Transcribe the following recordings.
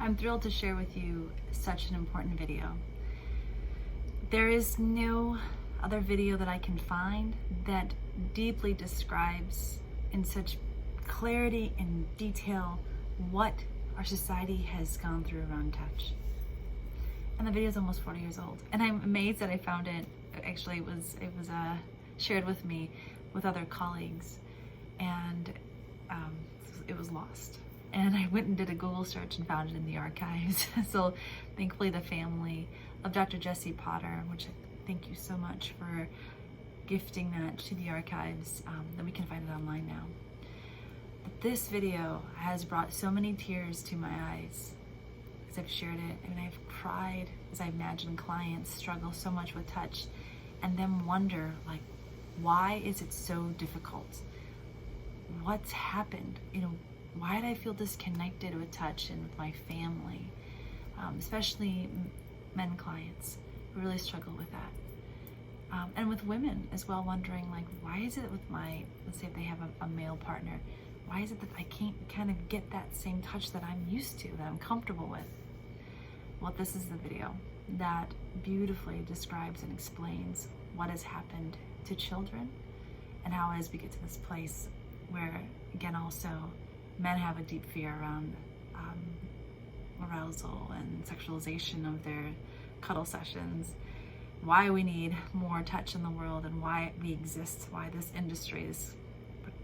I'm thrilled to share with you such an important video. There is no other video that I can find that deeply describes in such clarity and detail what our society has gone through around touch. And the video is almost 40 years old. And I'm amazed that I found it. Actually, it was shared with me with other colleagues, and it was lost. And I went and did a Google search and found it in the archives. So thankfully the family of Dr. Jessie Potter, which thank you so much for gifting that to the archives, that we can find it online now. But this video has brought so many tears to my eyes as I've shared it. I mean, I've cried as I imagine clients struggle so much with touch and then wonder, like, why is it so difficult? What's happened? Why did I feel disconnected with touch and with my family? Especially men clients who really struggle with that. And with women as well, wondering, like, why is it with my, let's say if they have a male partner, why is it that I can't kind of get that same touch that I'm used to, that I'm comfortable with? Well, this is the video that beautifully describes and explains what has happened to children and how as we get to this place where, again, also men have a deep fear around arousal and sexualization of their cuddle sessions, why we need more touch in the world and why we exist, why this industry, this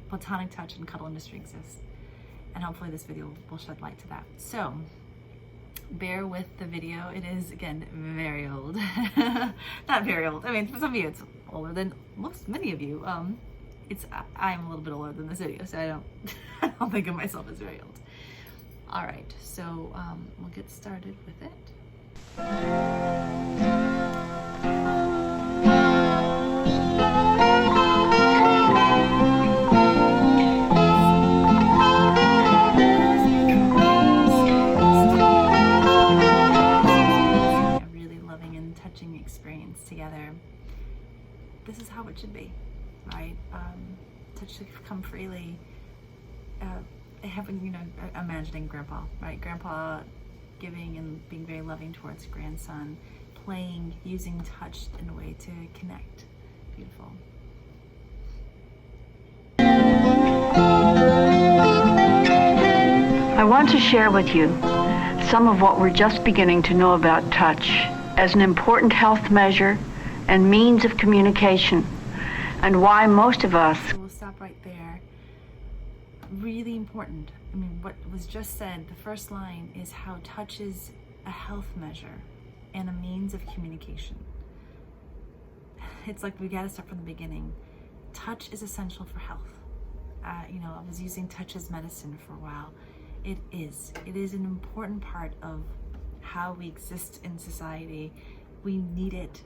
platonic touch and cuddle industry exists. And hopefully this video will shed light to that. So bear with the video. It is, again, very old. Not very old. I mean, for some of you it's older than many of you. I'm a little bit older than this video, so I don't think of myself as very old. All right, so we'll get started with it. A really loving and touching experience together. This is how it should be. Right? Touch should come freely. Imagining grandpa, right? Grandpa giving and being very loving towards grandson, playing, using touch in a way to connect. Beautiful. I want to share with you some of what we're just beginning to know about touch as an important health measure and means of communication, and why most of us... We'll stop right there. Really important. I mean, what was just said, the first line is how touch is a health measure and a means of communication. It's like we gotta start from the beginning. Touch is essential for health. I was using touch as medicine for a while. It is an important part of how we exist in society. We need it.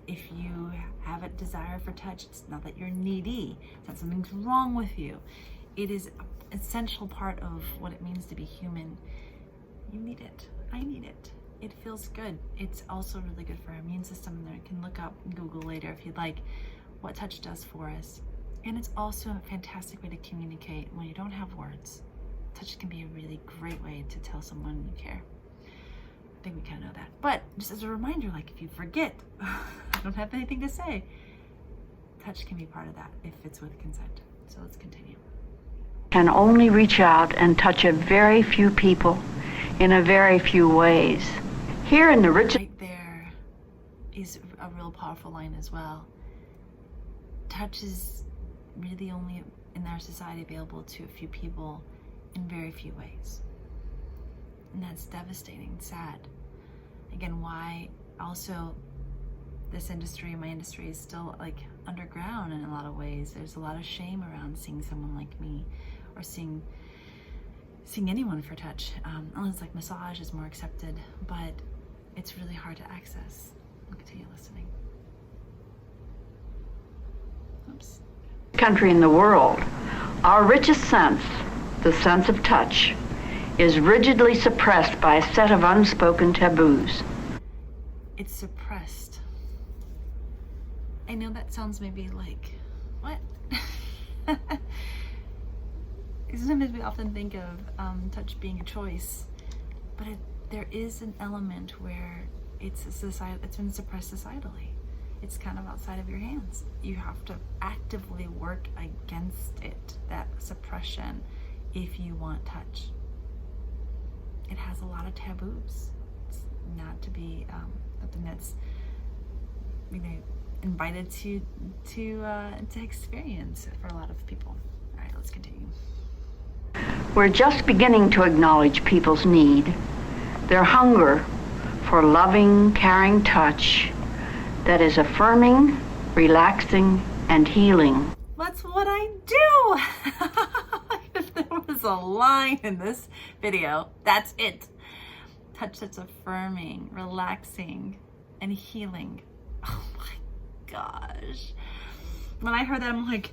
If you have a desire for touch, it's not that you're needy, it's not something's wrong with you. It is an essential part of what it means to be human. You need it. I need it. It feels good. It's also really good for our immune system. And you can look up and Google later if you'd like what touch does for us. And it's also a fantastic way to communicate when you don't have words. Touch can be a really great way to tell someone you care. I think we kind of know that. But just as a reminder, like if you forget, I don't have anything to say, touch can be part of that if it's with consent. So let's continue. Can only reach out and touch a very few people in a very few ways. Here in the rich... Right there is a real powerful line as well. Touch is really only in our society available to a few people in very few ways. And that's devastating, sad. Again, why also this industry, my industry, is still like underground in a lot of ways. There's a lot of shame around seeing someone like me or seeing anyone for touch. Unless like massage is more accepted, but it's really hard to access. I'll continue listening. Oops. Country in the world, our richest sense, the sense of touch, is rigidly suppressed by a set of unspoken taboos. It's suppressed. I know that sounds maybe like, what? Sometimes we often think of touch being a choice, but there is an element where it's been suppressed societally. It's kind of outside of your hands. You have to actively work against it, that suppression, if you want touch. It has a lot of taboos. It's not to be something that's, invited to experience for a lot of people. All right, let's continue. We're just beginning to acknowledge people's need, their hunger for loving, caring touch that is affirming, relaxing, and healing. That's what I do. If there was a line in this video, that's it. Touch that's affirming, relaxing, and healing. Oh my gosh. When I heard that, I'm like,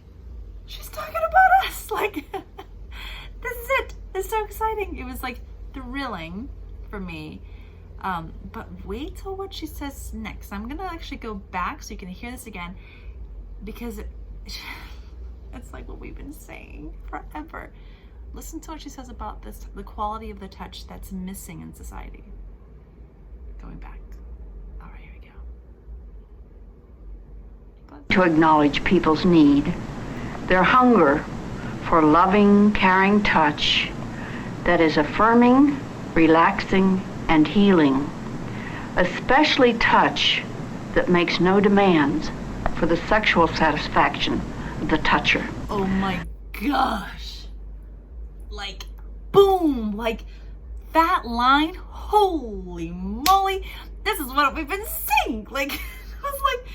she's talking about us. Like, this is it. It's so exciting. It was like thrilling for me. But wait till what she says next. I'm gonna actually go back so you can hear this again, because it's like what we've been saying forever. Listen to what she says about this, the quality of the touch that's missing in society. Going back. All right, here we go. To acknowledge people's need, their hunger for loving, caring touch that is affirming, relaxing, and healing, especially touch that makes no demands for the sexual satisfaction of the toucher. Oh my gosh. Like, boom, like that line, holy moly, this is what we've been saying. Like, I was like,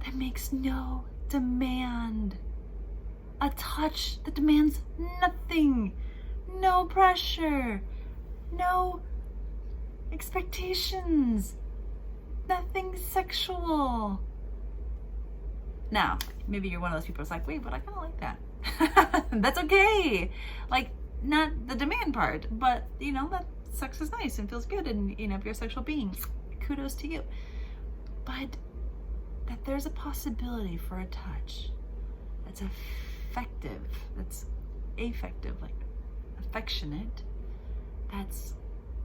that makes no demand. A touch that demands nothing, no pressure, no expectations, nothing sexual. Now, maybe you're one of those people who's like, wait, but I kind of like that. That's okay. Like, not the demand part, but that sex is nice and feels good, and if you're a sexual being, kudos to you. But that there's a possibility for a touch that's effective, that's affective, like affectionate, that's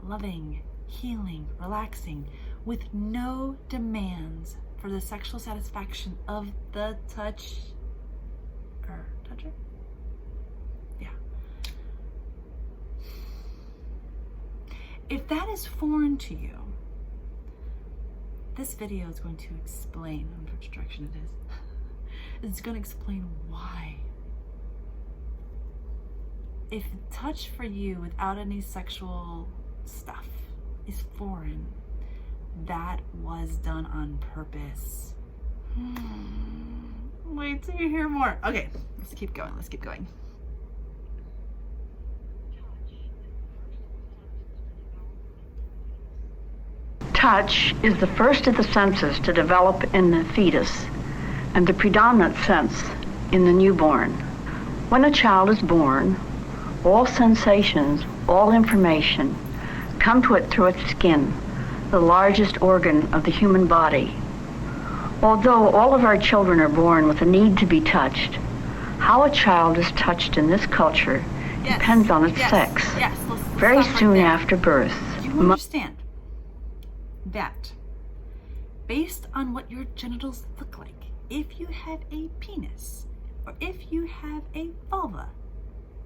loving, healing, relaxing, with no demands for the sexual satisfaction of the toucher. Yeah. If that is foreign to you, this video is going to explain which direction it is. It's going to explain why. If touch for you without any sexual stuff is foreign, that was done on purpose. Wait till you hear more. Okay, let's keep going. Touch is the first of the senses to develop in the fetus, and the predominant sense in the newborn. When a child is born, all sensations, all information come to it through its skin, the largest organ of the human body. Although all of our children are born with a need to be touched, how a child is touched in this culture depends on its sex. Yes. Let's Very stop soon right there. after birth. Do you understand that based on what your genitals look like, if you have a penis or if you have a vulva,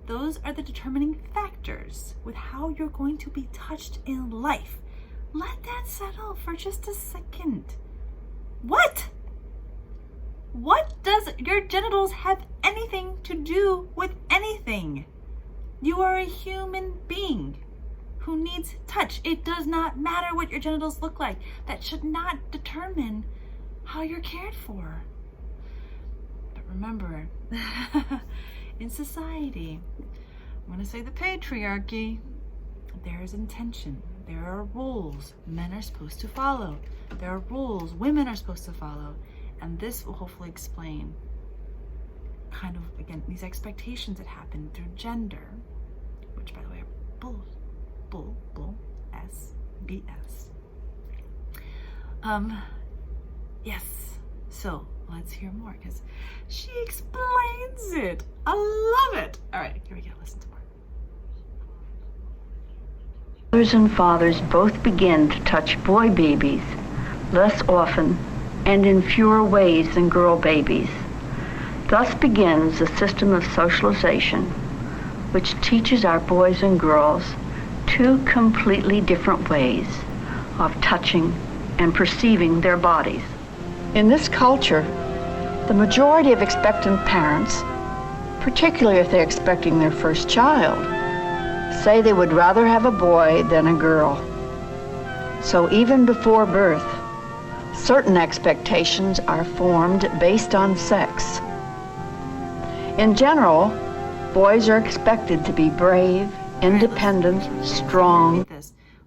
those are the determining factors with how you're going to be touched in life. Let that settle for just a second. What? What does your genitals have anything to do with anything? You are a human being who needs touch. It does not matter what your genitals look like. That should not determine how you're cared for. But remember, in society, I'm going to say the patriarchy, there is intention. There are rules men are supposed to follow. There are rules women are supposed to follow. And this will hopefully explain kind of, again, these expectations that happen through gender, which, by the way, are BS. Yes. So let's hear more, because she explains it. I love it. All right, here we go. Listen to more. Mothers and fathers both begin to touch boy babies less often and in fewer ways than girl babies. Thus begins the system of socialization, which teaches our boys and girls two completely different ways of touching and perceiving their bodies. In this culture, the majority of expectant parents, particularly if they're expecting their first child, say they would rather have a boy than a girl. So even before birth, certain expectations are formed based on sex. In general, boys are expected to be brave, independent, strong.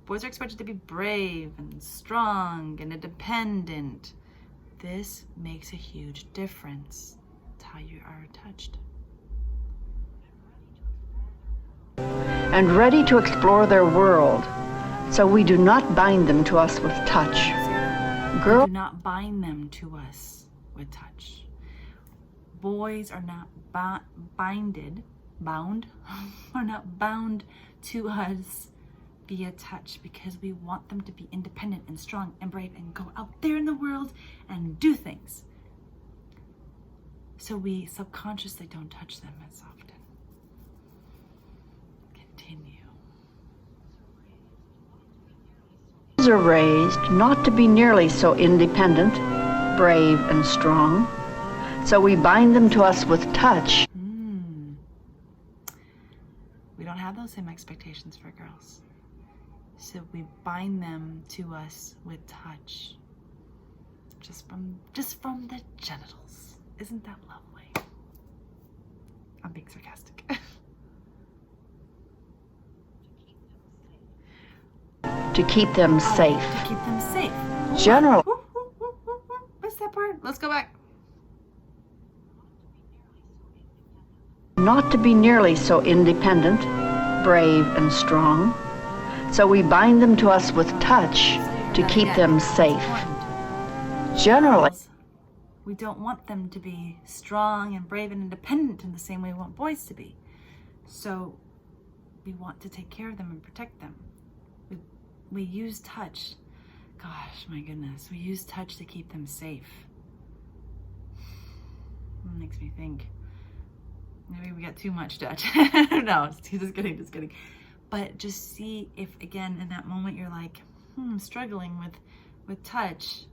Boys are expected to be brave and strong and independent. This makes a huge difference to how you are touched. And ready to explore their world, so we do not bind them to us with touch. Do not bind them to us with touch. Boys are not are not bound to us via touch, because we want them to be independent and strong and brave and go out there in the world and do things. So we subconsciously don't touch them as often. Continue. Boys are raised not to be nearly so independent, brave, and strong, so we bind them to us with touch. We don't have those same expectations for girls. So we bind them to us with touch. Just from the genitals. Isn't that lovely? I'm being sarcastic. To keep them safe. To keep them safe. General. What's that part? Let's go back. Not to be nearly so independent, brave, and strong, so we bind them to us with touch to keep them safe. Generally, we don't want them to be strong and brave and independent in the same way we want boys to be. So we want to take care of them and protect them. We use touch. Gosh, my goodness. We use touch to keep them safe. It makes me think. Maybe we got too much touch. No, just kidding. But just see if, again, in that moment you're like, struggling with touch.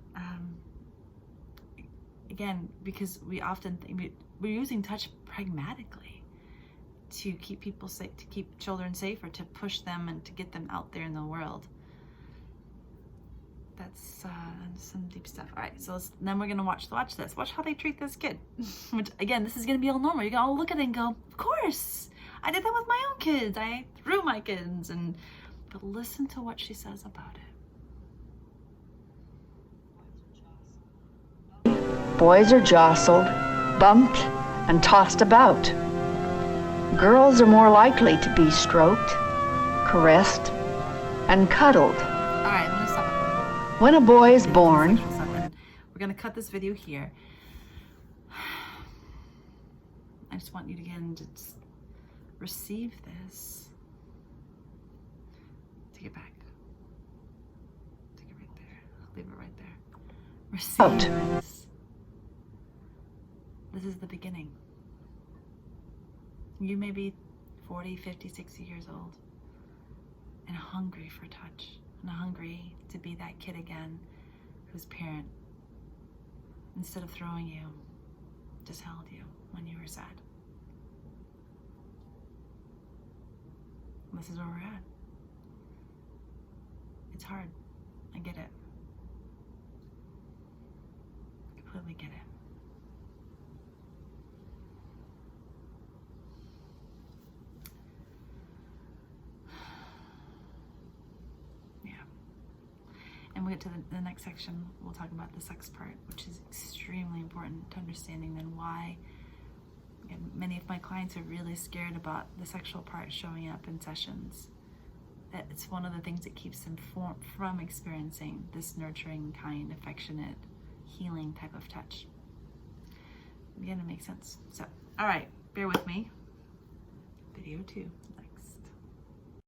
Again, because we often think we're using touch pragmatically to keep people safe, to keep children safe, or to push them and to get them out there in the world. That's some deep stuff. All right, so then we're gonna watch this. Watch how they treat this kid. Which, again, this is gonna be all normal. You're gonna all look at it and go, of course, I did that with my own kids. I threw my kids, but listen to what she says about it. Boys are jostled, bumped, and tossed about. Girls are more likely to be stroked, caressed, and cuddled. All right, let me stop. When a boy is born, we're gonna cut this video here. I just want you to again to just receive this. Take it back. Take it right there. Leave it right there. Receive this. This is the beginning. You may be 40, 50, 60 years old and hungry for touch, and hungry to be that kid again whose parent, instead of throwing you, just held you when you were sad. This is where we're at. It's hard. I get it. I completely get it. And we'll get to the next section. We'll talk about the sex part, which is extremely important to understanding then why many of my clients are really scared about the sexual part showing up in sessions. It's one of the things that keeps them from experiencing this nurturing, kind, affectionate, healing type of touch. Again, it makes sense. So, all right, bear with me. Video 2.